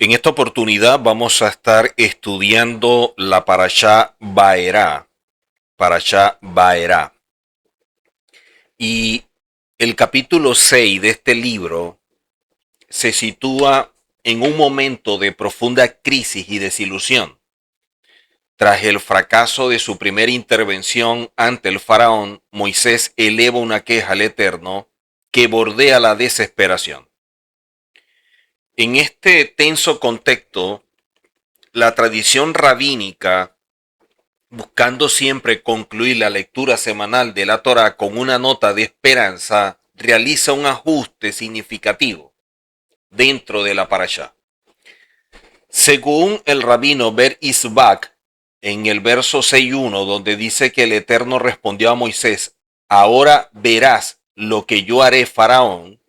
En esta oportunidad vamos a estar estudiando la Parashá Baerá. Y el capítulo 6 de este libro se sitúa en un momento de profunda crisis y desilusión. Tras el fracaso de su primera intervención ante el faraón, Moisés eleva una queja al Eterno que bordea la desesperación. En este tenso contexto, la tradición rabínica, buscando siempre concluir la lectura semanal de la Torá con una nota de esperanza, realiza un ajuste significativo dentro de la parashá. Según el rabino Ber Isbak, en el verso 6.1, donde dice que el Eterno respondió a Moisés, ahora verás lo que yo haré, Faraón,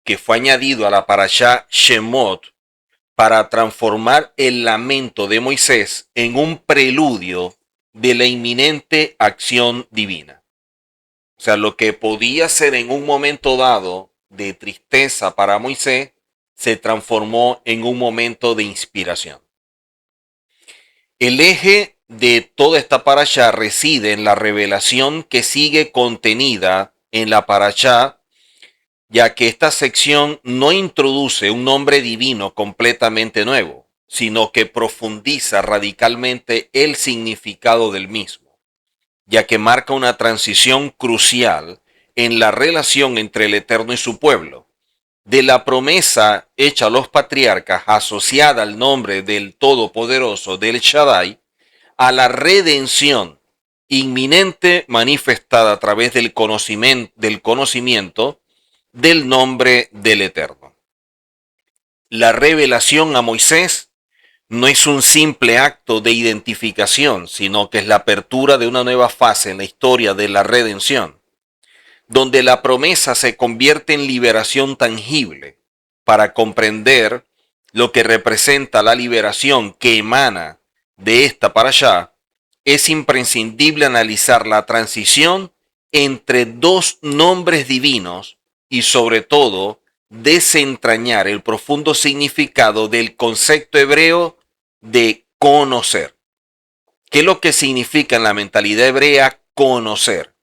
que fue añadido a la parashá Shemot, para transformar el lamento de Moisés en un preludio de la inminente acción divina. O sea, lo que podía ser en un momento dado de tristeza para Moisés, se transformó en un momento de inspiración. El eje de toda esta parashá reside en la revelación que sigue contenida en la parashá, ya que esta sección no introduce un nombre divino completamente nuevo, sino que profundiza radicalmente el significado del mismo, ya que marca una transición crucial en la relación entre el Eterno y su pueblo, de la promesa hecha a los patriarcas asociada al nombre del Todopoderoso, del Shaddai, a la redención inminente manifestada a través del conocimiento del nombre del Eterno. La revelación a Moisés no es un simple acto de identificación, sino que es la apertura de una nueva fase en la historia de la redención, donde la promesa se convierte en liberación tangible. Para comprender lo que representa la liberación que emana de esta parashá, es imprescindible analizar la transición entre dos nombres divinos y sobre todo desentrañar el profundo significado del concepto hebreo de conocer. ¿Qué es lo que significa en la mentalidad hebrea conocer?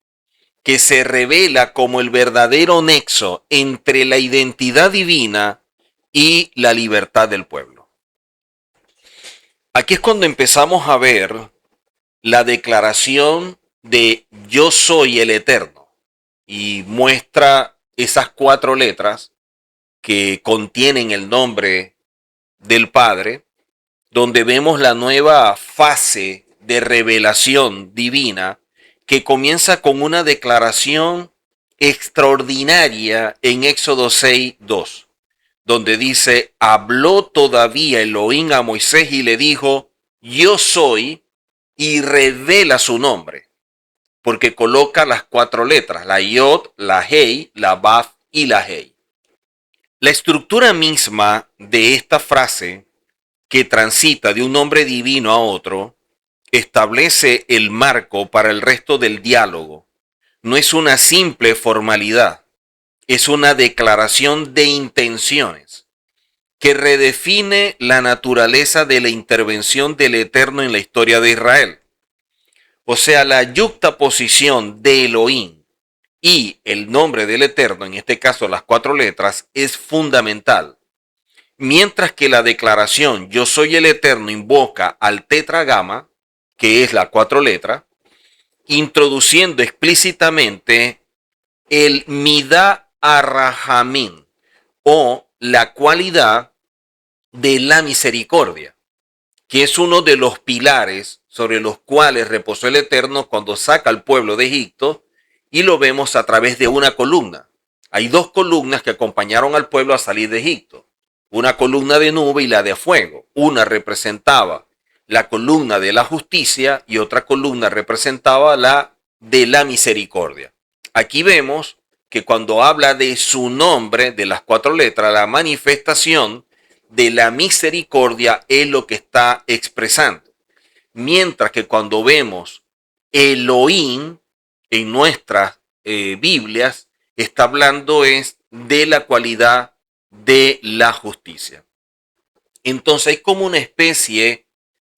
Que se revela como el verdadero nexo entre la identidad divina y la libertad del pueblo. Aquí es cuando empezamos a ver la declaración de yo soy el Eterno y muestra esas 4 letras que contienen el nombre del Padre, donde vemos la nueva fase de revelación divina que comienza con una declaración extraordinaria en Éxodo 6:2, donde dice, habló todavía Elohim a Moisés y le dijo, yo soy, y revela su nombre, porque coloca las 4 letras, la Yod, la Hei, la Baf y la Hei. La estructura misma de esta frase, que transita de un nombre divino a otro, establece el marco para el resto del diálogo. No es una simple formalidad, es una declaración de intenciones que redefine la naturaleza de la intervención del Eterno en la historia de Israel. O sea, la yuxtaposición de Elohim y el nombre del Eterno, en este caso las 4 letras, es fundamental. Mientras que la declaración yo soy el Eterno invoca al tetragrama, que es la 4 letras, introduciendo explícitamente el Midá Arrahamín, o la cualidad de la misericordia, que es uno de los pilares sobre los cuales reposó el Eterno cuando saca al pueblo de Egipto, y lo vemos a través de una columna. Hay 2 columnas que acompañaron al pueblo a salir de Egipto, una columna de nube y la de fuego. Una representaba la columna de la justicia y otra columna representaba la de la misericordia. Aquí vemos que cuando habla de su nombre, de las 4 letras, la manifestación de la misericordia es lo que está expresando. Mientras que cuando vemos Elohim en nuestras Biblias, está hablando es de la cualidad de la justicia. Entonces hay como una especie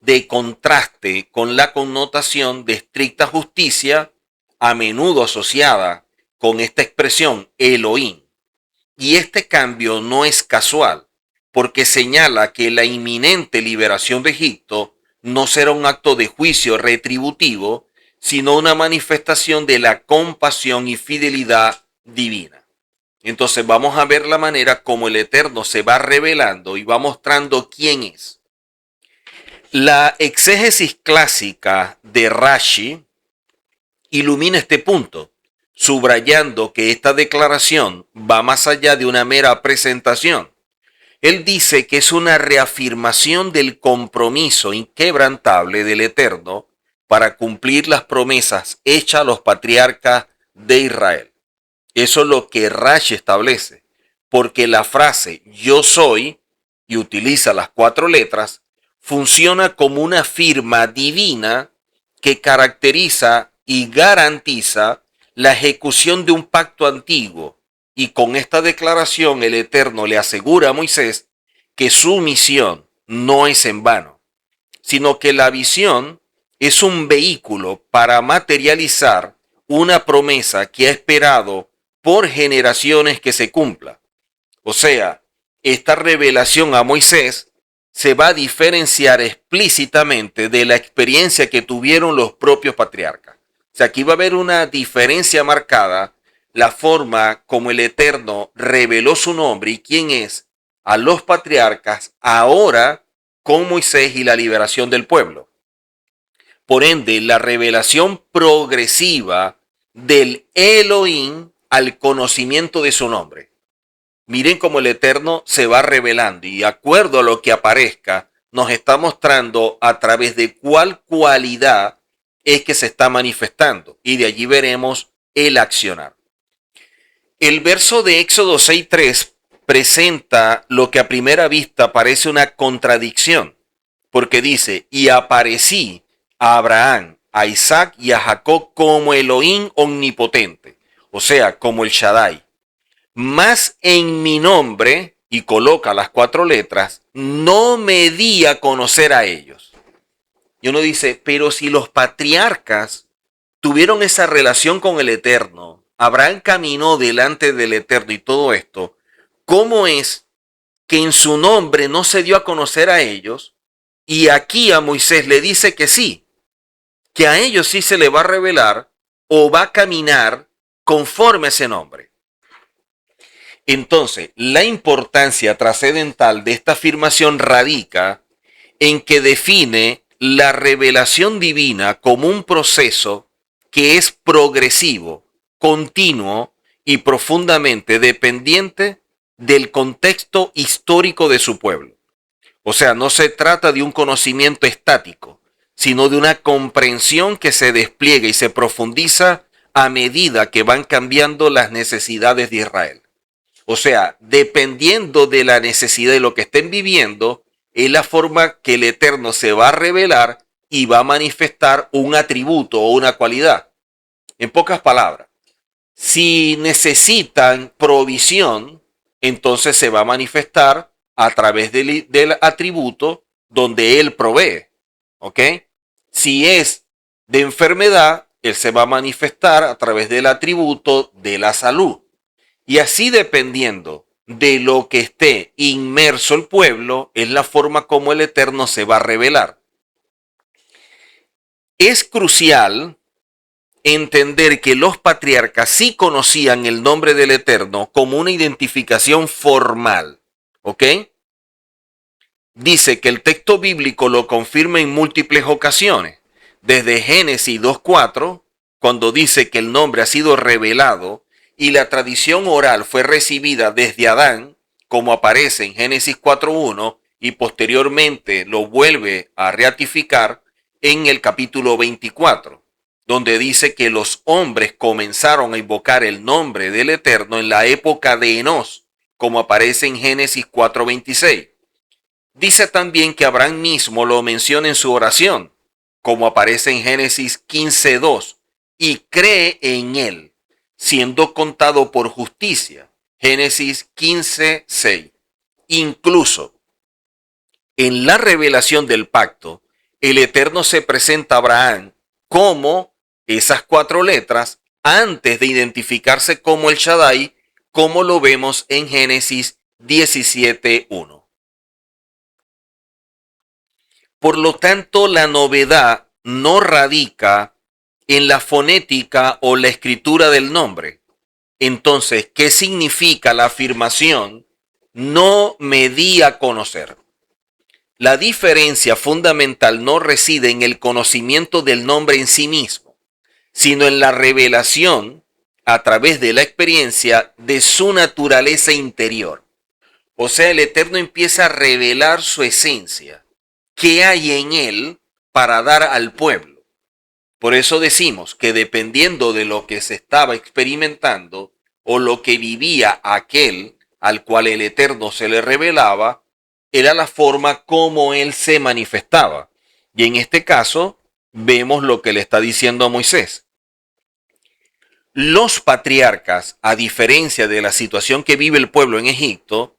de contraste con la connotación de estricta justicia, a menudo asociada con esta expresión Elohim. Y este cambio no es casual, porque señala que la inminente liberación de Egipto no será un acto de juicio retributivo, sino una manifestación de la compasión y fidelidad divina. Entonces vamos a ver la manera como el Eterno se va revelando y va mostrando quién es. La exégesis clásica de Rashi ilumina este punto, subrayando que esta declaración va más allá de una mera presentación. Él dice que es una reafirmación del compromiso inquebrantable del Eterno para cumplir las promesas hechas a los patriarcas de Israel. Eso es lo que Rashi establece, porque la frase yo soy, y utiliza las 4 letras, funciona como una firma divina que caracteriza y garantiza la ejecución de un pacto antiguo. Y con esta declaración el Eterno le asegura a Moisés que su misión no es en vano, sino que la visión es un vehículo para materializar una promesa que ha esperado por generaciones que se cumpla. O sea, esta revelación a Moisés se va a diferenciar explícitamente de la experiencia que tuvieron los propios patriarcas. O sea, aquí va a haber una diferencia marcada, la forma como el Eterno reveló su nombre y quién es a los patriarcas ahora con Moisés y la liberación del pueblo. Por ende, la revelación progresiva del Elohim al conocimiento de su nombre. Miren cómo el Eterno se va revelando y de acuerdo a lo que aparezca, nos está mostrando a través de cuál cualidad es que se está manifestando. Y de allí veremos el accionar. El verso de Éxodo 6:3 presenta lo que a primera vista parece una contradicción, porque dice, y aparecí a Abraham, a Isaac y a Jacob como Elohim omnipotente, o sea, como el Shaddai. Más en mi nombre, y coloca las 4 letras, no me di a conocer a ellos. Y uno dice, pero si los patriarcas tuvieron esa relación con el Eterno, Abraham caminó delante del Eterno y todo esto, ¿cómo es que en su nombre no se dio a conocer a ellos? Y aquí a Moisés le dice que sí, que a ellos sí se le va a revelar o va a caminar conforme a ese nombre. Entonces, la importancia trascendental de esta afirmación radica en que define la revelación divina como un proceso que es progresivo, continuo y profundamente dependiente del contexto histórico de su pueblo. O sea, no se trata de un conocimiento estático, sino de una comprensión que se despliega y se profundiza a medida que van cambiando las necesidades de Israel. O sea, dependiendo de la necesidad de lo que estén viviendo, es la forma que el Eterno se va a revelar y va a manifestar un atributo o una cualidad. En pocas palabras, si necesitan provisión, entonces se va a manifestar a través del atributo donde Él provee. ¿Ok? Si es de enfermedad, Él se va a manifestar a través del atributo de la salud. Y así dependiendo de lo que esté inmerso el pueblo, es la forma como el Eterno se va a revelar. Es crucial entender que los patriarcas sí conocían el nombre del Eterno como una identificación formal. ¿Ok? Dice que el texto bíblico lo confirma en múltiples ocasiones. Desde Génesis 2:4, cuando dice que el nombre ha sido revelado y la tradición oral fue recibida desde Adán, como aparece en Génesis 4:1, y posteriormente lo vuelve a ratificar en el capítulo 24, donde dice que los hombres comenzaron a invocar el nombre del Eterno en la época de Enós, como aparece en Génesis 4:26. Dice también que Abraham mismo lo menciona en su oración, como aparece en Génesis 15:2, y cree en él, siendo contado por justicia. Génesis 15:6. Incluso En la revelación del pacto, el Eterno se presenta a Abraham como esas 4 letras antes de identificarse como el Shaddai, como lo vemos en Génesis 17:1. Por lo tanto, la novedad no radica en la fonética o la escritura del nombre. Entonces, ¿qué significa la afirmación no me di a conocer? La diferencia fundamental no reside en el conocimiento del nombre en sí mismo, sino en la revelación a través de la experiencia de su naturaleza interior. O sea, el Eterno empieza a revelar su esencia, qué hay en él para dar al pueblo. Por eso decimos que dependiendo de lo que se estaba experimentando o lo que vivía aquel al cual el Eterno se le revelaba, era la forma como él se manifestaba. Y en este caso, vemos lo que le está diciendo a Moisés. Los patriarcas, a diferencia de la situación que vive el pueblo en Egipto,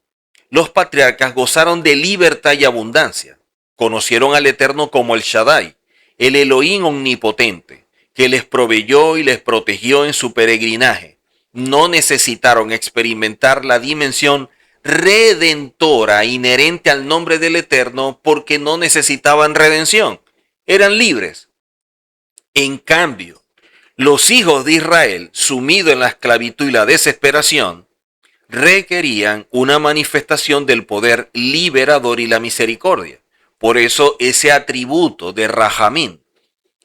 los patriarcas gozaron de libertad y abundancia. Conocieron al Eterno como el Shaddai, el Elohim omnipotente, que les proveyó y les protegió en su peregrinaje. No necesitaron experimentar la dimensión redentora inherente al nombre del Eterno porque no necesitaban redención. Eran libres. En cambio, los hijos de Israel, sumidos en la esclavitud y la desesperación, requerían una manifestación del poder liberador y la misericordia. Por eso ese atributo de Rahamín,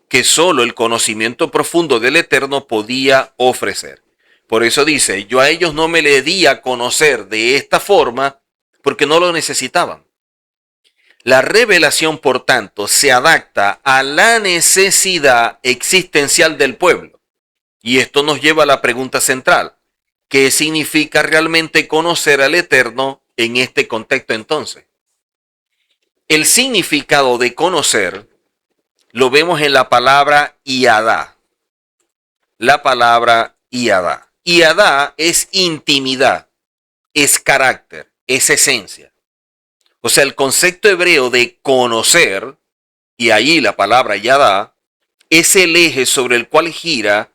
que solo el conocimiento profundo del Eterno podía ofrecer. Por eso dice, yo a ellos no me le di a conocer de esta forma porque no lo necesitaban. La revelación, por tanto, se adapta a la necesidad existencial del pueblo. Y esto nos lleva a la pregunta central. ¿Qué significa realmente conocer al Eterno en este contexto entonces? El significado de conocer lo vemos en la palabra Iadá. La palabra Iadá. Iadá es intimidad, es carácter, es esencia. O sea, el concepto hebreo de conocer, y ahí la palabra Iadá, es el eje sobre el cual gira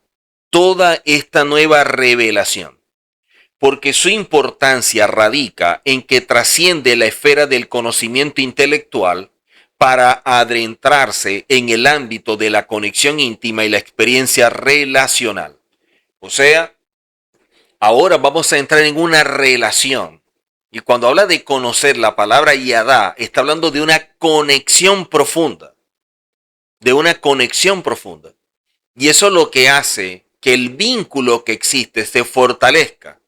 toda esta nueva revelación. Porque su importancia radica en que trasciende la esfera del conocimiento intelectual para adentrarse en el ámbito de la conexión íntima y la experiencia relacional. O sea, ahora vamos a entrar en una relación. Y cuando habla de conocer, la palabra yadá está hablando de una conexión profunda. De una conexión profunda. Y eso es lo que hace que el vínculo que existe se fortalezca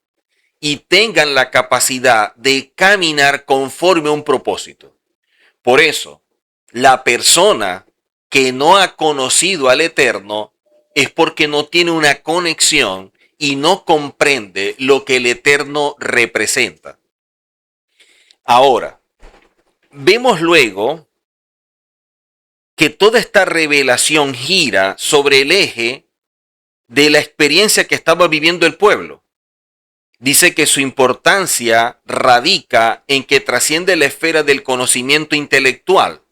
y tengan la capacidad de caminar conforme a un propósito. Por eso, la persona que no ha conocido al Eterno es porque no tiene una conexión y no comprende lo que el Eterno representa. Ahora, vemos luego que toda esta revelación gira sobre el eje de la experiencia que estaba viviendo el pueblo. Dice que su importancia radica en que trasciende la esfera del conocimiento intelectual.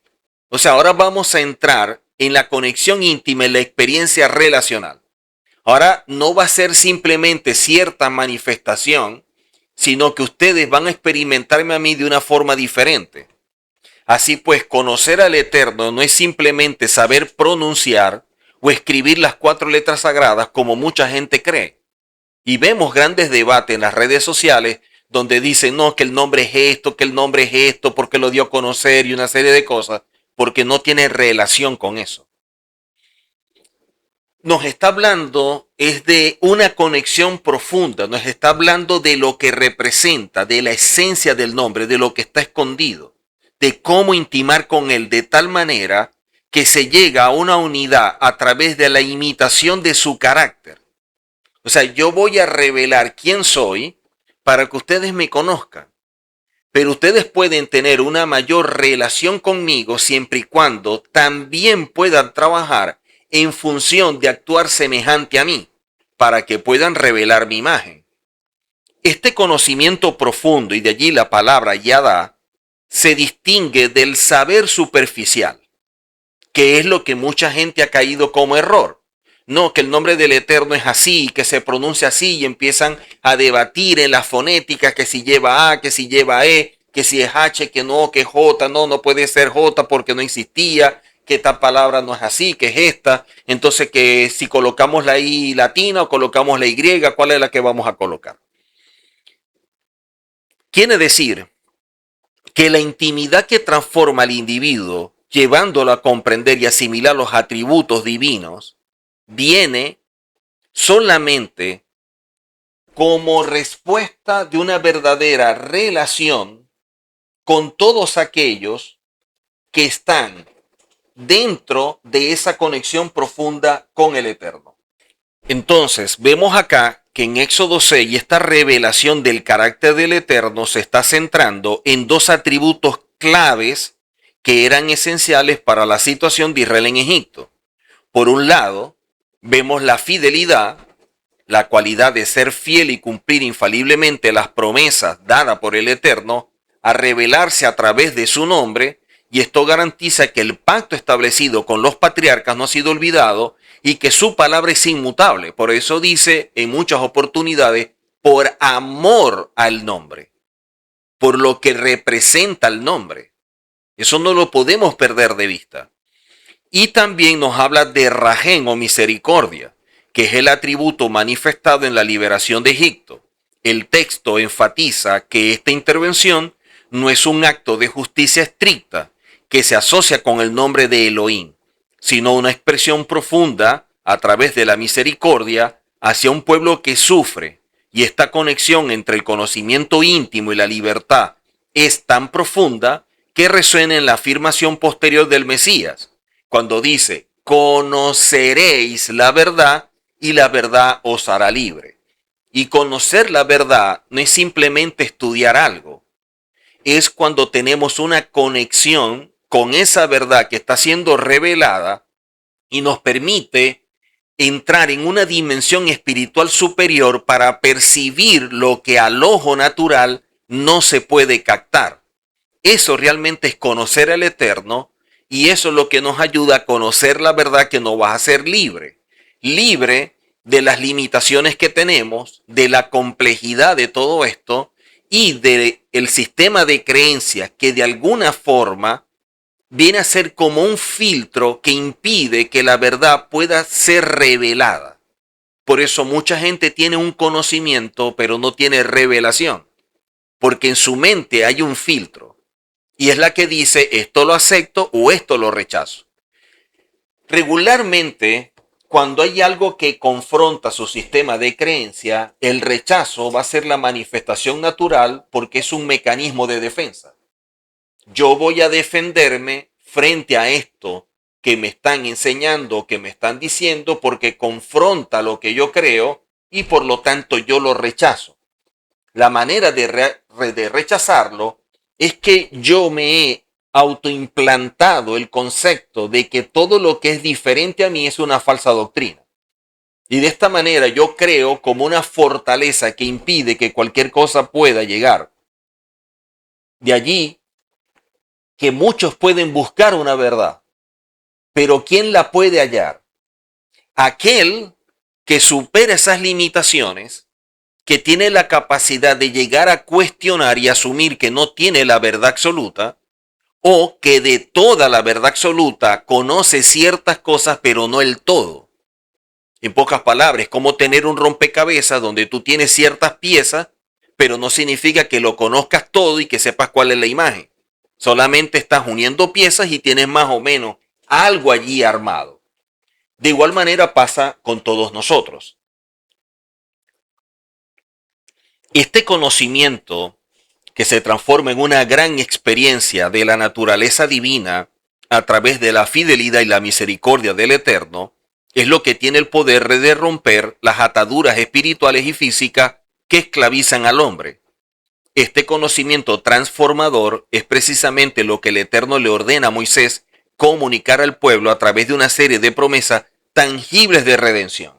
O sea, ahora vamos a entrar en la conexión íntima, en la experiencia relacional. Ahora no va a ser simplemente cierta manifestación, sino que ustedes van a experimentarme a mí de una forma diferente. Así pues, conocer al Eterno no es simplemente saber pronunciar o escribir las 4 letras sagradas como mucha gente cree. Y vemos grandes debates en las redes sociales donde dicen, no, que el nombre es esto, que el nombre es esto, porque lo dio a conocer y una serie de cosas, porque no tiene relación con eso. Nos está hablando es de una conexión profunda, nos está hablando de lo que representa, de la esencia del nombre, de lo que está escondido, de cómo intimar con él de tal manera que se llega a una unidad a través de la imitación de su carácter. O sea, yo voy a revelar quién soy para que ustedes me conozcan. Pero ustedes pueden tener una mayor relación conmigo siempre y cuando también puedan trabajar en función de actuar semejante a mí, para que puedan revelar mi imagen. Este conocimiento profundo, y de allí la palabra yadá, se distingue del saber superficial, que es lo que mucha gente ha caído como error. No, que el nombre del Eterno es así, que se pronuncia así y empiezan a debatir en las fonéticas que si lleva A, que si lleva E, que si es H, que es J, no puede ser J porque no existía, que esta palabra no es así, que es esta. Entonces que si colocamos la I latina o colocamos la Y, ¿cuál es la que vamos a colocar? Quiere decir que la intimidad que transforma al individuo, llevándolo a comprender y asimilar los atributos divinos, viene solamente como respuesta de una verdadera relación con todos aquellos que están dentro de esa conexión profunda con el Eterno. Entonces, vemos acá que en Éxodo 6 esta revelación del carácter del Eterno se está centrando en dos atributos claves que eran esenciales para la situación de Israel en Egipto. Por un lado, vemos la fidelidad, la cualidad de ser fiel y cumplir infaliblemente las promesas dadas por el Eterno, a revelarse a través de su nombre, y esto garantiza que el pacto establecido con los patriarcas no ha sido olvidado y que su palabra es inmutable. Por eso dice en muchas oportunidades, por amor al nombre, por lo que representa el nombre. Eso no lo podemos perder de vista. Y también nos habla de Rajén o misericordia, que es el atributo manifestado en la liberación de Egipto. El texto enfatiza que esta intervención no es un acto de justicia estricta que se asocia con el nombre de Elohim, sino una expresión profunda a través de la misericordia hacia un pueblo que sufre. Y esta conexión entre el conocimiento íntimo y la libertad es tan profunda que resuena en la afirmación posterior del Mesías, cuando dice, conoceréis la verdad y la verdad os hará libre. Y conocer la verdad no es simplemente estudiar algo, es cuando tenemos una conexión con esa verdad que está siendo revelada y nos permite entrar en una dimensión espiritual superior para percibir lo que al ojo natural no se puede captar. Eso realmente es conocer al Eterno y eso es lo que nos ayuda a conocer la verdad que nos va a hacer libre. Libre de las limitaciones que tenemos, de la complejidad de todo esto y del sistema de creencias que de alguna forma viene a ser como un filtro que impide que la verdad pueda ser revelada. Por eso mucha gente tiene un conocimiento pero no tiene revelación, porque en su mente hay un filtro. Y es la que dice, esto lo acepto o esto lo rechazo. Regularmente, cuando hay algo que confronta su sistema de creencia, el rechazo va a ser la manifestación natural porque es un mecanismo de defensa. Yo voy a defenderme frente a esto que me están enseñando, que me están diciendo, porque confronta lo que yo creo y por lo tanto yo lo rechazo. La manera de rechazarlo es que yo me he autoimplantado el concepto de que todo lo que es diferente a mí es una falsa doctrina. Y de esta manera yo creo como una fortaleza que impide que cualquier cosa pueda llegar. De allí que muchos pueden buscar una verdad, pero ¿quién la puede hallar? Aquel que supera esas limitaciones, que tiene la capacidad de llegar a cuestionar y asumir que no tiene la verdad absoluta, o que de toda la verdad absoluta conoce ciertas cosas pero no el todo. En pocas palabras, es como tener un rompecabezas donde tú tienes ciertas piezas, pero no significa que lo conozcas todo y que sepas cuál es la imagen. Solamente estás uniendo piezas y tienes más o menos algo allí armado. De igual manera pasa con todos nosotros. Este conocimiento que se transforma en una gran experiencia de la naturaleza divina a través de la fidelidad y la misericordia del Eterno, es lo que tiene el poder de romper las ataduras espirituales y físicas que esclavizan al hombre. Este conocimiento transformador es precisamente lo que el Eterno le ordena a Moisés comunicar al pueblo a través de una serie de promesas tangibles de redención.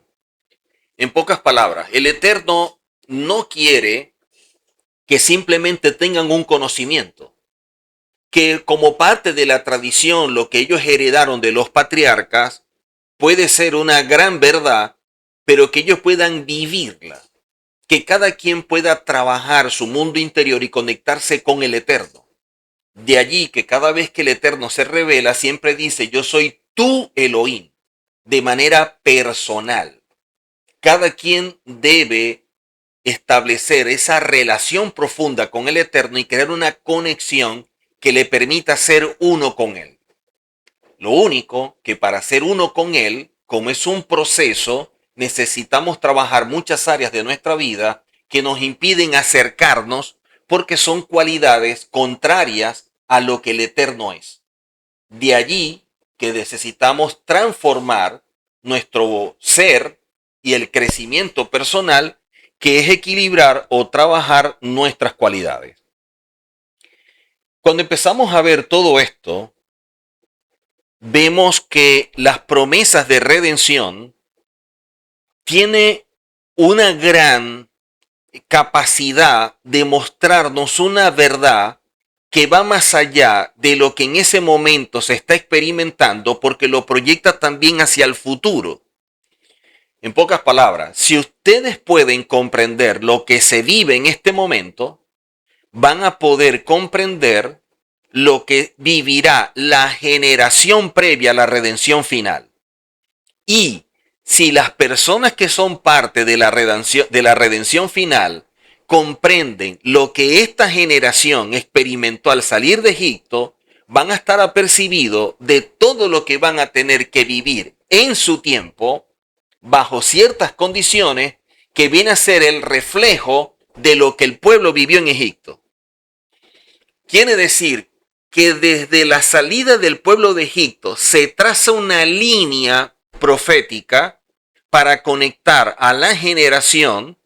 En pocas palabras, el Eterno no quiere que simplemente tengan un conocimiento. que como parte de la tradición, lo que ellos heredaron de los patriarcas, puede ser una gran verdad, pero que ellos puedan vivirla, que cada quien pueda trabajar su mundo interior y conectarse con el Eterno. De allí que cada vez que el Eterno se revela, siempre dice, yo soy tu Elohim, de manera personal. Cada quien debe establecer esa relación profunda con el Eterno y crear una conexión que le permita ser uno con Él. Lo único que para ser uno con Él, como es un proceso, necesitamos trabajar muchas áreas de nuestra vida que nos impiden acercarnos porque son cualidades contrarias a lo que el Eterno es. De allí que necesitamos transformar nuestro ser y el crecimiento personal, que es equilibrar o trabajar nuestras cualidades. Cuando empezamos a ver todo esto, vemos que las promesas de redención tiene una gran capacidad de mostrarnos una verdad que va más allá de lo que en ese momento se está experimentando, porque lo proyecta también hacia el futuro. En pocas palabras, si ustedes pueden comprender lo que se vive en este momento, van a poder comprender lo que vivirá la generación previa a la redención final. Y si las personas que son parte de la redención final comprenden lo que esta generación experimentó al salir de Egipto, van a estar apercibidos de todo lo que van a tener que vivir en su tiempo, bajo ciertas condiciones, que viene a ser el reflejo de lo que el pueblo vivió en Egipto. Quiere decir que desde la salida del pueblo de Egipto se traza una línea profética para conectar a la generación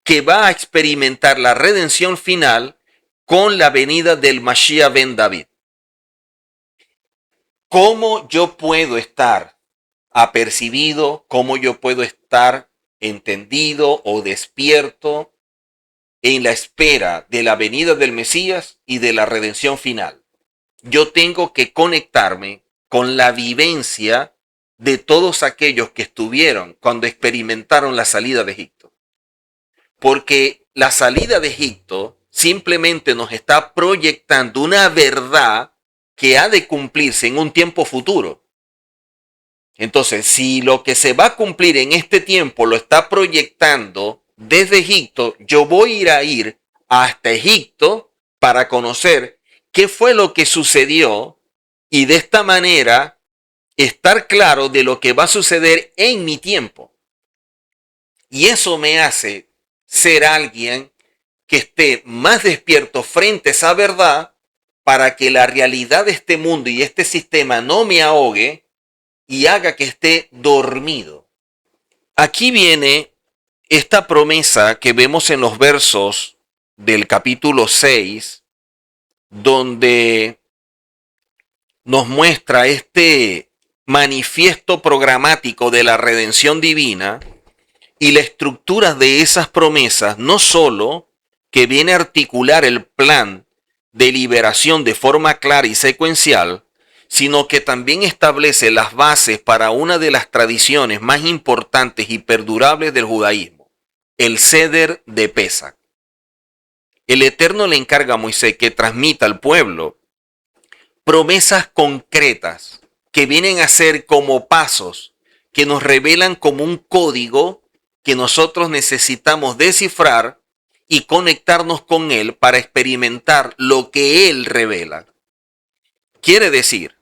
que va a experimentar la redención final con la venida del Mashiach ben David. ¿Cómo yo puedo estar apercibido? ¿Cómo yo puedo estar entendido o despierto en la espera de la venida del Mesías y de la redención final? Yo tengo que conectarme con la vivencia de todos aquellos que estuvieron cuando experimentaron la salida de Egipto. Porque la salida de Egipto simplemente nos está proyectando una verdad que ha de cumplirse en un tiempo futuro. Entonces, si lo que se va a cumplir en este tiempo lo está proyectando desde Egipto, yo voy a ir hasta Egipto para conocer qué fue lo que sucedió y de esta manera estar claro de lo que va a suceder en mi tiempo. Y eso me hace ser alguien que esté más despierto frente a esa verdad, para que la realidad de este mundo y este sistema no me ahogue y haga que esté dormido. Aquí viene esta promesa que vemos en los versos del capítulo 6, donde nos muestra este manifiesto programático de la redención divina y la estructura de esas promesas, no solo que viene a articular el plan de liberación de forma clara y secuencial, sino que también establece las bases para una de las tradiciones más importantes y perdurables del judaísmo, el Seder de Pesach. El Eterno le encarga a Moisés que transmita al pueblo promesas concretas que vienen a ser como pasos que nos revelan como un código que nosotros necesitamos descifrar y conectarnos con Él para experimentar lo que Él revela. Quiere decir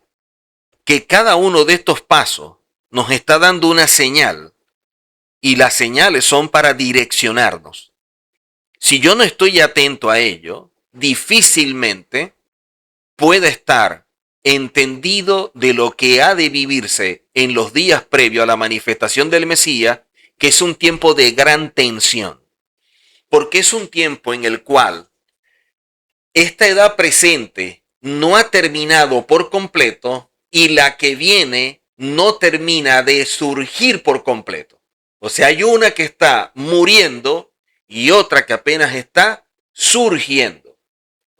que cada uno de estos pasos nos está dando una señal, y las señales son para direccionarnos. Si yo no estoy atento a ello, difícilmente pueda estar entendido de lo que ha de vivirse en los días previos a la manifestación del Mesías, que es un tiempo de gran tensión. Porque es un tiempo en el cual esta edad presente no ha terminado por completo y la que viene no termina de surgir por completo. O sea, hay una que está muriendo y otra que apenas está surgiendo.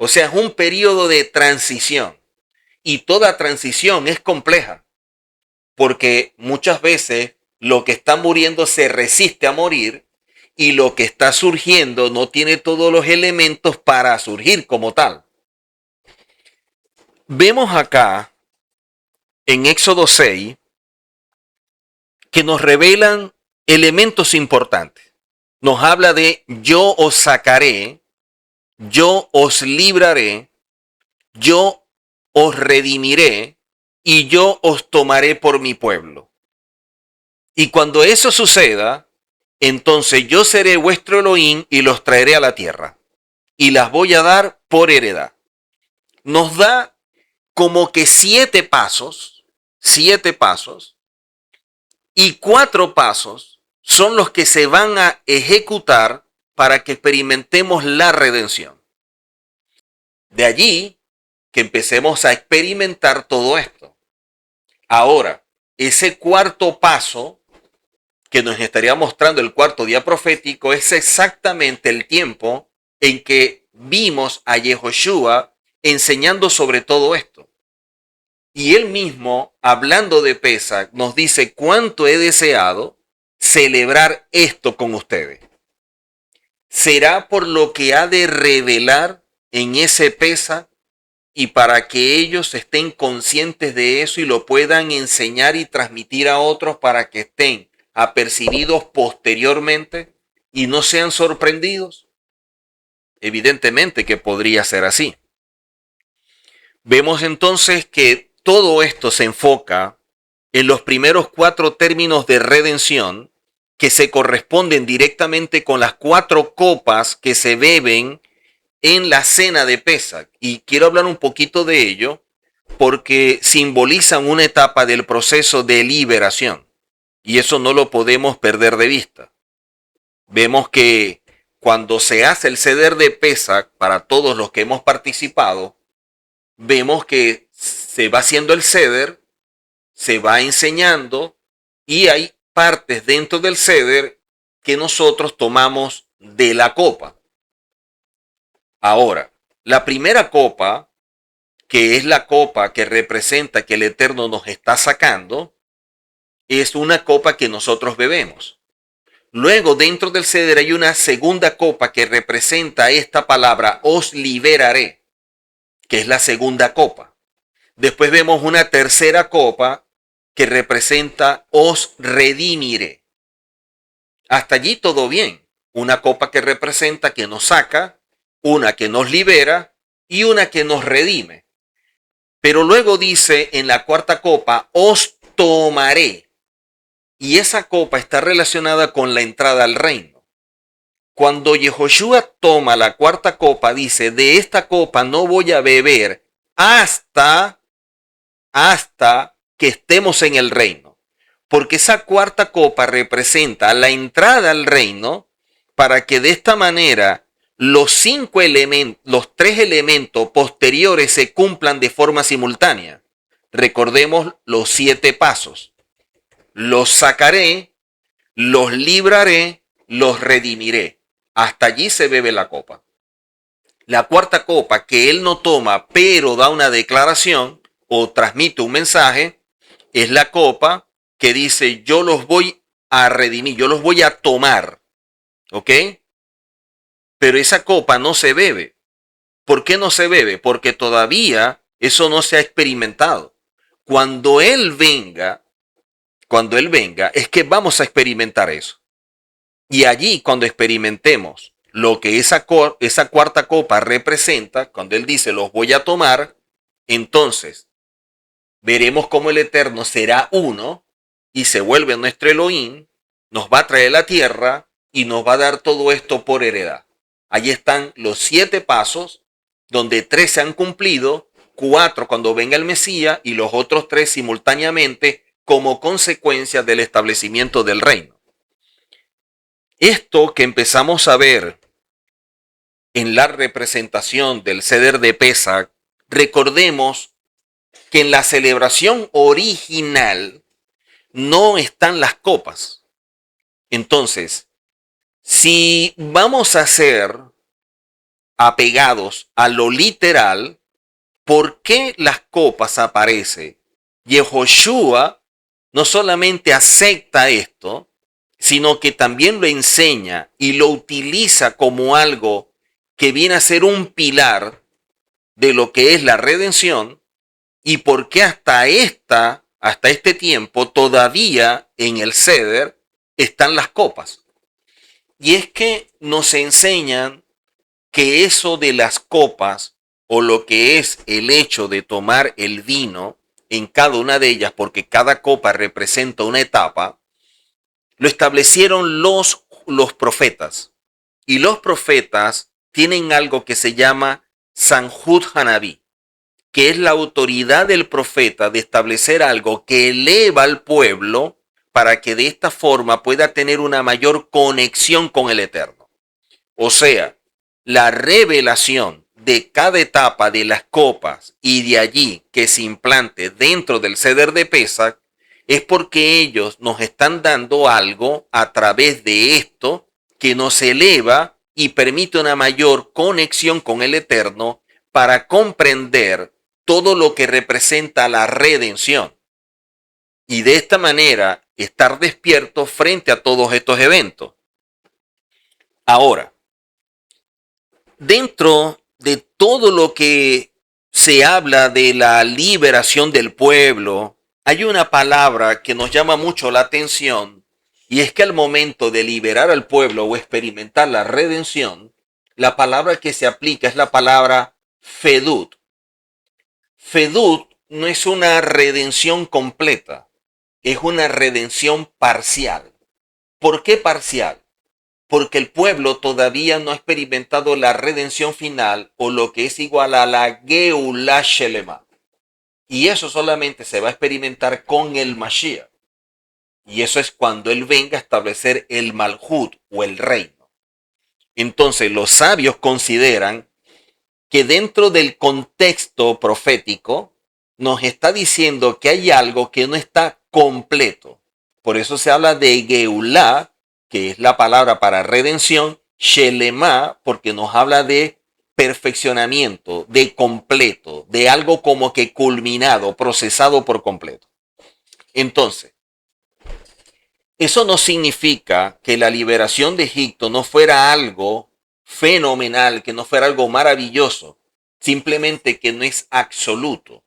O sea, es un periodo de transición. Y toda transición es compleja, porque muchas veces lo que está muriendo se resiste a morir y lo que está surgiendo no tiene todos los elementos para surgir como tal. Vemos acá en Éxodo 6 que nos revelan elementos importantes. Nos habla de yo os sacaré, yo os libraré, yo os redimiré y yo os tomaré por mi pueblo. Y cuando eso suceda, entonces yo seré vuestro Elohim y los traeré a la tierra y las voy a dar por heredad. Nos da como que 7 pasos, y 4 pasos son los que se van a ejecutar para que experimentemos la redención. De allí que empecemos a experimentar todo esto. Ahora, ese cuarto paso que nos estaría mostrando el cuarto día profético es exactamente el tiempo en que vimos a Yehoshua enseñando sobre todo esto. Y él mismo, hablando de Pesach, nos dice cuánto he deseado celebrar esto con ustedes. Será por lo que ha de revelar en ese Pesach y para que ellos estén conscientes de eso y lo puedan enseñar y transmitir a otros para que estén apercibidos posteriormente y no sean sorprendidos. Evidentemente que podría ser así. Vemos entonces que todo esto se enfoca en los primeros 4 términos de redención que se corresponden directamente con las 4 copas que se beben en la cena de Pesach. Y quiero hablar un poquito de ello porque simbolizan una etapa del proceso de liberación. Y eso no lo podemos perder de vista. Vemos que cuando se hace el ceder de Pesach, para todos los que hemos participado, vemos que se va haciendo el ceder, se va enseñando y hay partes dentro del ceder que nosotros tomamos de la copa. Ahora, la primera copa, que es la copa que representa que el Eterno nos está sacando, es una copa que nosotros bebemos. Luego, dentro del ceder hay una segunda copa que representa esta palabra, os liberaré, que es la segunda copa. Después vemos una tercera copa que representa, os redimiré. Hasta allí todo bien. Una copa que representa que nos saca, una que nos libera y una que nos redime. Pero luego dice en la cuarta copa, os tomaré. Y esa copa está relacionada con la entrada al reino. Cuando Yehoshua toma la cuarta copa, dice, de esta copa no voy a beber hasta que estemos en el reino. Porque esa cuarta copa representa la entrada al reino para que de esta manera los 3 elementos posteriores se cumplan de forma simultánea. Recordemos los 7 pasos. Los sacaré, los libraré, los redimiré. Hasta allí se bebe la copa. La cuarta copa que él no toma, pero da una declaración o transmite un mensaje, es la copa que dice, yo los voy a redimir, yo los voy a tomar. ¿Ok? Pero esa copa no se bebe. ¿Por qué no se bebe? Porque todavía eso no se ha experimentado. Cuando Él venga, es que vamos a experimentar eso. Y allí, cuando experimentemos lo que esa cuarta copa representa, cuando Él dice, los voy a tomar, entonces veremos cómo el Eterno será uno y se vuelve nuestro Elohim, nos va a traer la tierra y nos va a dar todo esto por heredad. Allí están los 7 pasos, donde 3 se han cumplido, 4 cuando venga el Mesías y los otros 3 simultáneamente como consecuencia del establecimiento del reino. Esto que empezamos a ver en la representación del ceder de Pesach, recordemos que en la celebración original no están las copas. Entonces, si vamos a hacer apegados a lo literal, ¿por qué las copas aparecen? Yehoshua no solamente acepta esto, sino que también lo enseña y lo utiliza como algo que viene a ser un pilar de lo que es la redención, y por qué hasta este tiempo todavía en el ceder están las copas. Y es que nos enseñan que eso de las copas, o lo que es el hecho de tomar el vino en cada una de ellas, porque cada copa representa una etapa, lo establecieron los profetas. Y los profetas tienen algo que se llama Sanjud Hanabí, que es la autoridad del profeta de establecer algo que eleva al pueblo para que de esta forma pueda tener una mayor conexión con el Eterno. O sea, la revelación de cada etapa de las copas y de allí que se implante dentro del ceder de Pesach es porque ellos nos están dando algo a través de esto que nos eleva y permite una mayor conexión con el Eterno para comprender todo lo que representa la redención. Y de esta manera estar despierto frente a todos estos eventos. Ahora, dentro de todo lo que se habla de la liberación del pueblo, hay una palabra que nos llama mucho la atención, y es que al momento de liberar al pueblo o experimentar la redención, la palabra que se aplica es la palabra fedut. Fedut no es una redención completa, es una redención parcial. ¿Por qué parcial? Porque el pueblo todavía no ha experimentado la redención final, o lo que es igual a la Geulah Shelema. Y eso solamente se va a experimentar con el Mashiach. Y eso es cuando él venga a establecer el Malhut o el reino. Entonces los sabios consideran que dentro del contexto profético nos está diciendo que hay algo que no está completo. Por eso se habla de Geulah, que es la palabra para redención, Shelema, porque nos habla de perfeccionamiento, de completo, de algo como que culminado, procesado por completo. Entonces, eso no significa que la liberación de Egipto no fuera algo fenomenal, que no fuera algo maravilloso, simplemente que no es absoluto,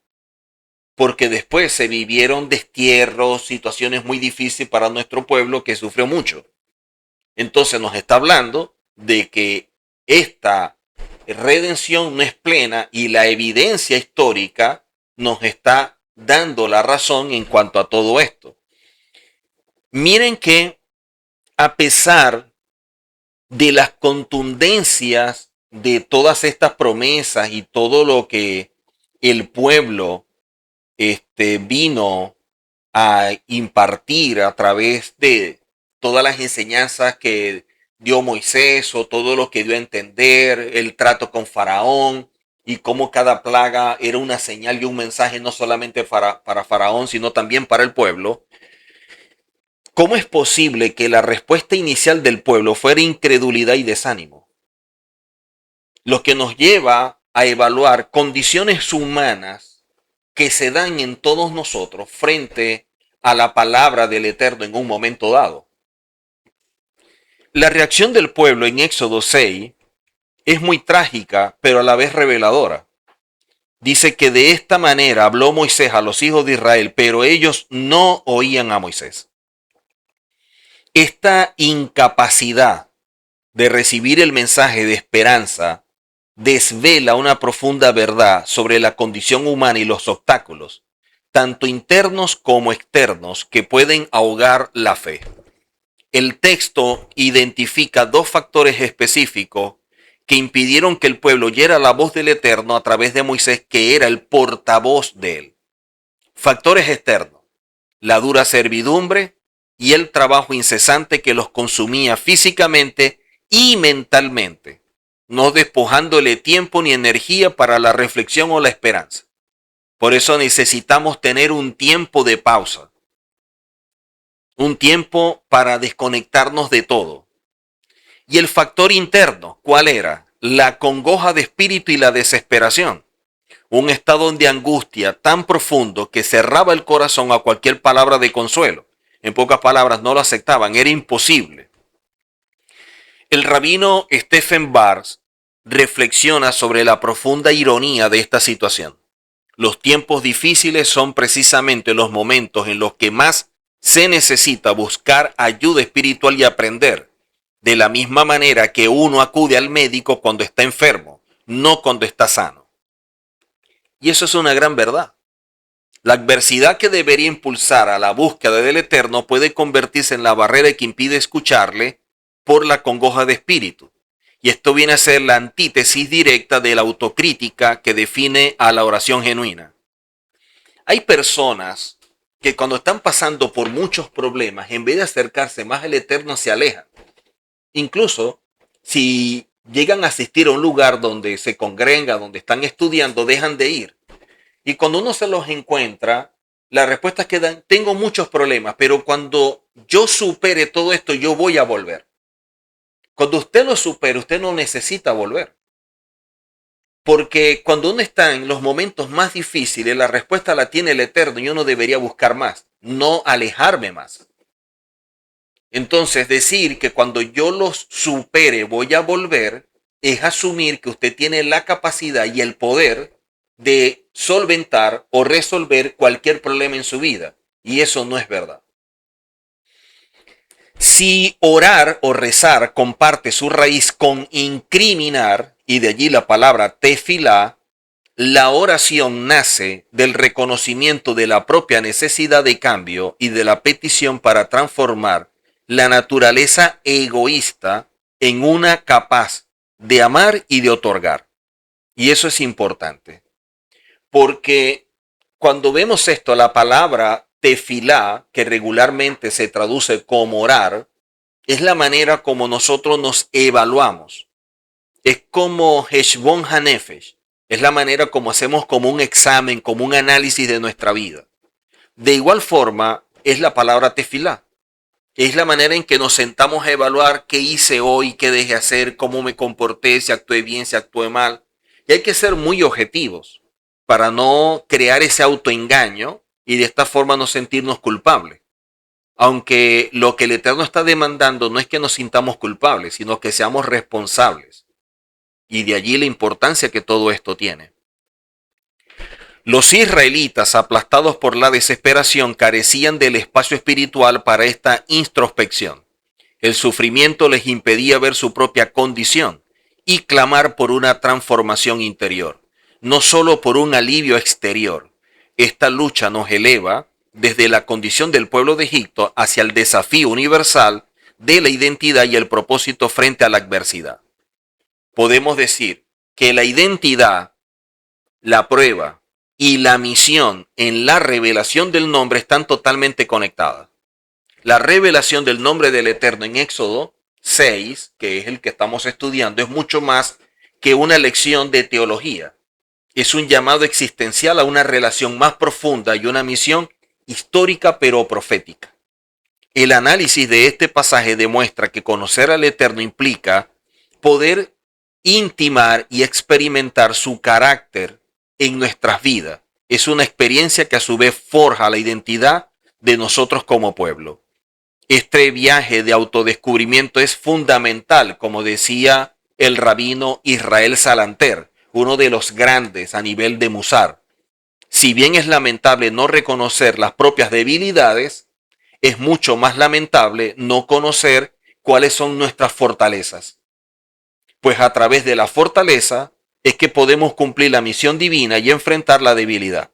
porque después se vivieron destierros, situaciones muy difíciles para nuestro pueblo que sufrió mucho. Entonces nos está hablando de que esta redención no es plena, y la evidencia histórica nos está dando la razón en cuanto a todo esto. Miren que a pesar de las contundencias de todas estas promesas y todo lo que el pueblo vino a impartir a través de todas las enseñanzas que dio Moisés, o todo lo que dio a entender, el trato con Faraón, y cómo cada plaga era una señal y un mensaje no solamente para Faraón, sino también para el pueblo. ¿Cómo es posible que la respuesta inicial del pueblo fuera incredulidad y desánimo? Lo que nos lleva a evaluar condiciones humanas que se dan en todos nosotros frente a la palabra del Eterno en un momento dado. La reacción del pueblo en Éxodo 6 es muy trágica, pero a la vez reveladora. Dice que de esta manera habló Moisés a los hijos de Israel, pero ellos no oían a Moisés. Esta incapacidad de recibir el mensaje de esperanza desvela una profunda verdad sobre la condición humana y los obstáculos, tanto internos como externos, que pueden ahogar la fe. El texto identifica dos factores específicos que impidieron que el pueblo oyera la voz del Eterno a través de Moisés, que era el portavoz de él. Factores externos: la dura servidumbre y el trabajo incesante que los consumía físicamente y mentalmente, no despojándole tiempo ni energía para la reflexión o la esperanza. Por eso necesitamos tener un tiempo de pausa, un tiempo para desconectarnos de todo. Y el factor interno, ¿cuál era? la congoja de espíritu y la desesperación. Un estado de angustia tan profundo que cerraba el corazón a cualquier palabra de consuelo. En pocas palabras, no lo aceptaban, era imposible. El rabino Stephen Bars reflexiona sobre la profunda ironía de esta situación. Los tiempos difíciles son precisamente los momentos en los que más se necesita buscar ayuda espiritual y aprender, de la misma manera que uno acude al médico cuando está enfermo, no cuando está sano. Y eso es una gran verdad. La adversidad que debería impulsar a la búsqueda del Eterno puede convertirse en la barrera que impide escucharle por la congoja de espíritu. Y esto viene a ser la antítesis directa de la autocrítica que define a la oración genuina. Hay personas que cuando están pasando por muchos problemas, en vez de acercarse más al Eterno, se alejan. Incluso si llegan a asistir a un lugar donde se congrega, donde están estudiando, dejan de ir. Y cuando uno se los encuentra, las respuestas que dan, tengo muchos problemas, pero cuando yo supere todo esto, yo voy a volver. Cuando usted lo supere, usted no necesita volver. Porque cuando uno está en los momentos más difíciles, la respuesta la tiene el Eterno y uno debería buscar más, no alejarme más. Entonces, decir que cuando yo los supere voy a volver es asumir que usted tiene la capacidad y el poder de solventar o resolver cualquier problema en su vida. Y eso no es verdad. Si orar o rezar comparte su raíz con incriminar, y de allí la palabra tefilá, la oración nace del reconocimiento de la propia necesidad de cambio y de la petición para transformar la naturaleza egoísta en una capaz de amar y de otorgar. Y eso es importante, porque cuando vemos esto, la palabra tefilá, que regularmente se traduce como orar, es la manera como nosotros nos evaluamos. Es como Heshbon Hanefesh. Es la manera como hacemos como un examen, como un análisis de nuestra vida. De igual forma, es la palabra tefilá. Es la manera en que nos sentamos a evaluar qué hice hoy, qué dejé hacer, cómo me comporté, si actué bien, si actué mal. Y hay que ser muy objetivos para no crear ese autoengaño y de esta forma no sentirnos culpables. Aunque lo que el Eterno está demandando no es que nos sintamos culpables, sino que seamos responsables. Y de allí la importancia que todo esto tiene. Los israelitas, aplastados por la desesperación, carecían del espacio espiritual para esta introspección. El sufrimiento les impedía ver su propia condición y clamar por una transformación interior, no solo por un alivio exterior. Esta lucha nos eleva desde la condición del pueblo de Egipto hacia el desafío universal de la identidad y el propósito frente a la adversidad. Podemos decir que la identidad, la prueba y la misión en la revelación del nombre están totalmente conectadas. La revelación del nombre del Eterno en Éxodo 6, que es el que estamos estudiando, es mucho más que una lección de teología. Es un llamado existencial a una relación más profunda y una misión histórica pero profética. El análisis de este pasaje demuestra que conocer al Eterno implica poder intimar y experimentar su carácter en nuestras vidas. Es una experiencia que a su vez forja la identidad de nosotros como pueblo. Este viaje de autodescubrimiento es fundamental, como decía el rabino Israel Salanter, uno de los grandes a nivel de Musar. Si bien es lamentable no reconocer las propias debilidades, es mucho más lamentable no conocer cuáles son nuestras fortalezas. Pues a través de la fortaleza es que podemos cumplir la misión divina y enfrentar la debilidad.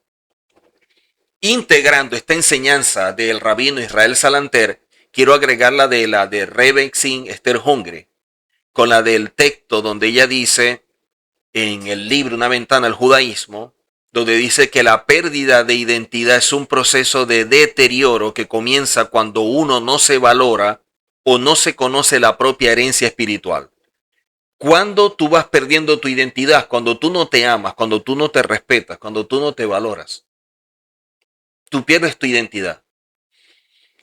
Integrando esta enseñanza del rabino Israel Salanter, quiero agregar la de Rebbetzin Esther Hongre, con la del texto donde ella dice en el libro Una ventana al judaísmo, donde dice que la pérdida de identidad es un proceso de deterioro que comienza cuando uno no se valora o no se conoce la propia herencia espiritual. Cuando tú vas perdiendo tu identidad, cuando tú no te amas, cuando tú no te respetas, cuando tú no te valoras, tú pierdes tu identidad.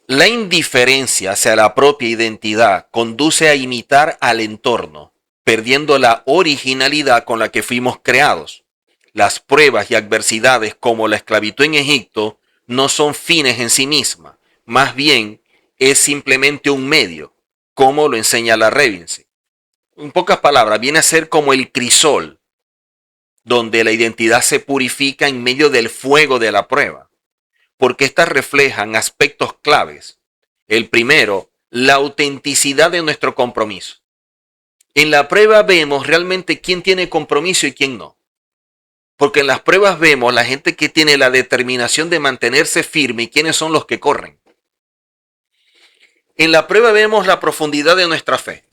La indiferencia hacia la propia identidad conduce a imitar al entorno perdiendo la originalidad con la que fuimos creados. Las pruebas y adversidades como la esclavitud en Egipto no son fines en sí mismas, más bien es simplemente un medio, como lo enseña la Reviency. En pocas palabras, viene a ser como el crisol, donde la identidad se purifica en medio del fuego de la prueba, porque éstas reflejan aspectos claves. El primero, la autenticidad de nuestro compromiso. En la prueba vemos realmente quién tiene compromiso y quién no. Porque en las pruebas vemos la gente que tiene la determinación de mantenerse firme y quiénes son los que corren. En la prueba vemos la profundidad de nuestra fe.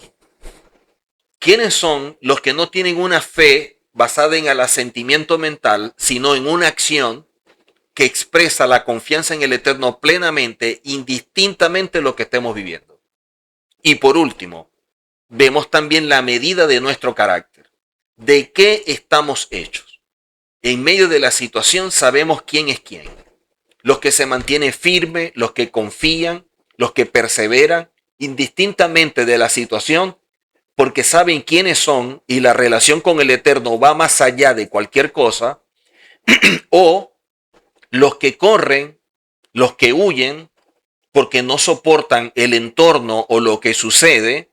¿Quiénes son los que no tienen una fe basada en el asentimiento mental, sino en una acción que expresa la confianza en el Eterno plenamente, indistintamente de lo que estemos viviendo? Y por último, vemos también la medida de nuestro carácter. ¿De qué estamos hechos? En medio de la situación sabemos quién es quién. Los que se mantienen firmes, los que confían, los que perseveran, indistintamente de la situación, porque saben quiénes son y la relación con el Eterno va más allá de cualquier cosa, o los que corren, los que huyen, porque no soportan el entorno o lo que sucede,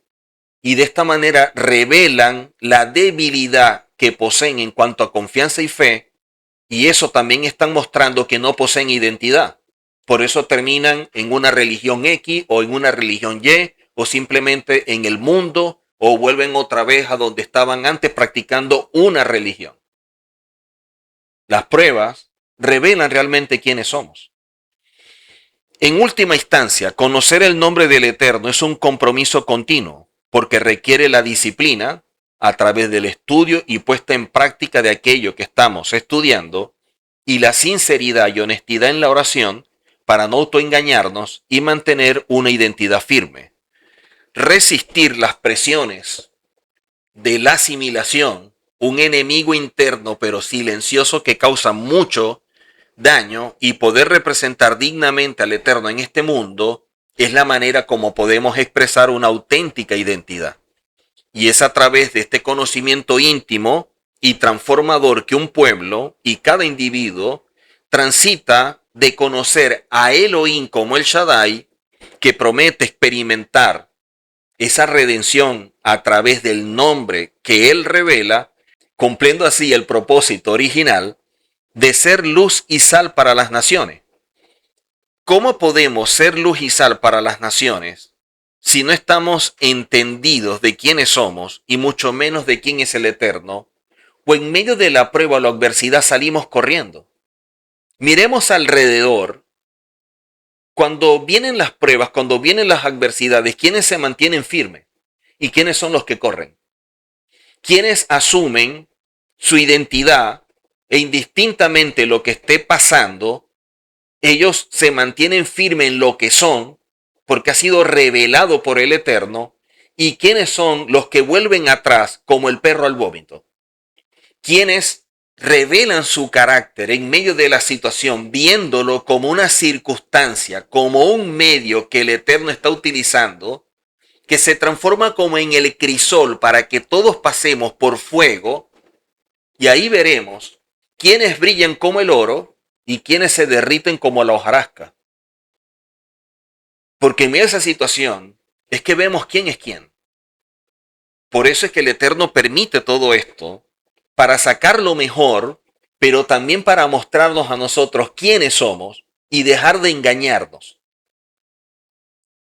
y de esta manera revelan la debilidad que poseen en cuanto a confianza y fe, y eso también están mostrando que no poseen identidad. Por eso terminan en una religión X o en una religión Y o simplemente en el mundo o vuelven otra vez a donde estaban antes practicando una religión. Las pruebas revelan realmente quiénes somos. En última instancia, conocer el nombre del Eterno es un compromiso continuo porque requiere la disciplina a través del estudio y puesta en práctica de aquello que estamos estudiando y la sinceridad y honestidad en la oración para no autoengañarnos y mantener una identidad firme. Resistir las presiones de la asimilación, un enemigo interno pero silencioso que causa mucho daño, y poder representar dignamente al Eterno en este mundo es la manera como podemos expresar una auténtica identidad. Y es a través de este conocimiento íntimo y transformador que un pueblo y cada individuo transita de conocer a Elohim como el Shaddai, que promete experimentar esa redención a través del nombre que él revela, cumpliendo así el propósito original de ser luz y sal para las naciones. ¿Cómo podemos ser luz y sal para las naciones si no estamos entendidos de quiénes somos y mucho menos de quién es el Eterno? O en medio de la prueba o la adversidad salimos corriendo. Miremos alrededor. Cuando vienen las pruebas, cuando vienen las adversidades, ¿quiénes se mantienen firmes? ¿Y quiénes son los que corren? ¿Quiénes asumen su identidad e indistintamente lo que esté pasando, ellos se mantienen firmes en lo que son, porque ha sido revelado por el Eterno? ¿Y quiénes son los que vuelven atrás como el perro al vómito? ¿Quiénes revelan su carácter en medio de la situación, viéndolo como una circunstancia, como un medio que el Eterno está utilizando, que se transforma como en el crisol para que todos pasemos por fuego? Y ahí veremos quiénes brillan como el oro y quiénes se derriten como la hojarasca. Porque en medio de esa situación es que vemos quién es quién. Por eso es que el Eterno permite todo esto, para sacar lo mejor, pero también para mostrarnos a nosotros quiénes somos y dejar de engañarnos.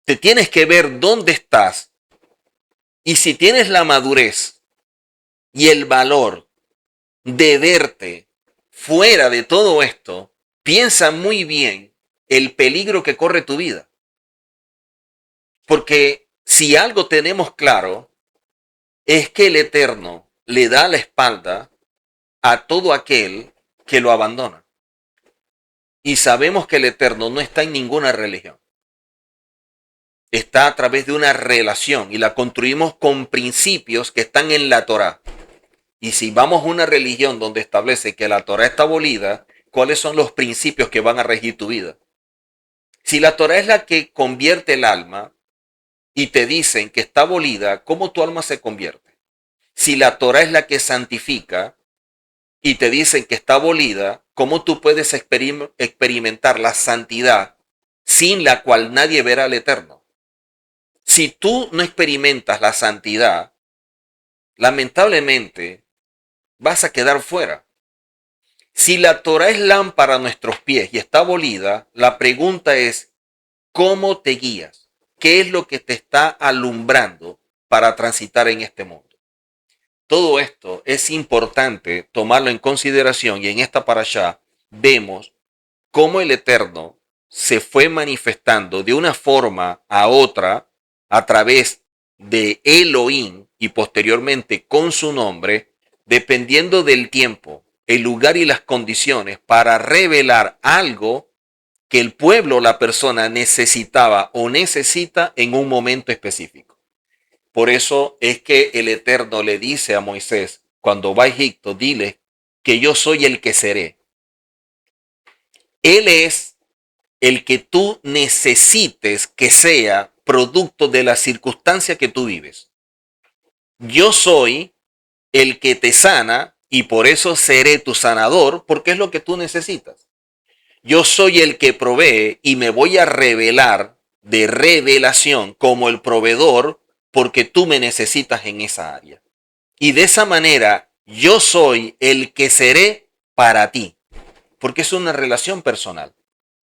Te tienes que ver dónde estás, y si tienes la madurez y el valor de verte fuera de todo esto, piensa muy bien el peligro que corre tu vida. Porque si algo tenemos claro, es que el Eterno le da la espalda a todo aquel que lo abandona. Y sabemos que el Eterno no está en ninguna religión. Está a través de una relación y la construimos con principios que están en la Torá. Y si vamos a una religión donde establece que la Torá está abolida, ¿cuáles son los principios que van a regir tu vida? Si la Torá es la que convierte el alma y te dicen que está abolida, ¿cómo tu alma se convierte? Si la Torah es la que santifica y te dicen que está abolida, ¿cómo tú puedes experimentar la santidad sin la cual nadie verá al Eterno? Si tú no experimentas la santidad, lamentablemente vas a quedar fuera. Si la Torah es lámpara a nuestros pies y está abolida, la pregunta es, ¿cómo te guías? ¿Qué es lo que te está alumbrando para transitar en este mundo? Todo esto es importante tomarlo en consideración y en esta parashá vemos cómo el Eterno se fue manifestando de una forma a otra a través de Elohim y posteriormente con su nombre, dependiendo del tiempo, el lugar y las condiciones para revelar algo que el pueblo, la persona necesitaba o necesita en un momento específico. Por eso es que el Eterno le dice a Moisés, cuando va a Egipto, dile que yo soy el que seré. Él es el que tú necesites que sea producto de la circunstancia que tú vives. Yo soy el que te sana y por eso seré tu sanador, porque es lo que tú necesitas. Yo soy el que provee y me voy a revelar de revelación como el proveedor porque tú me necesitas en esa área. Y de esa manera yo soy el que seré para ti, porque es una relación personal.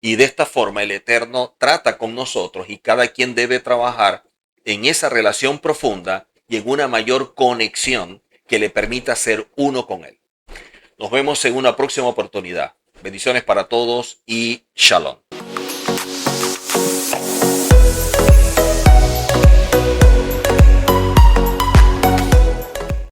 Y de esta forma el Eterno trata con nosotros y cada quien debe trabajar en esa relación profunda y en una mayor conexión que le permita ser uno con Él. Nos vemos en una próxima oportunidad. Bendiciones para todos y shalom.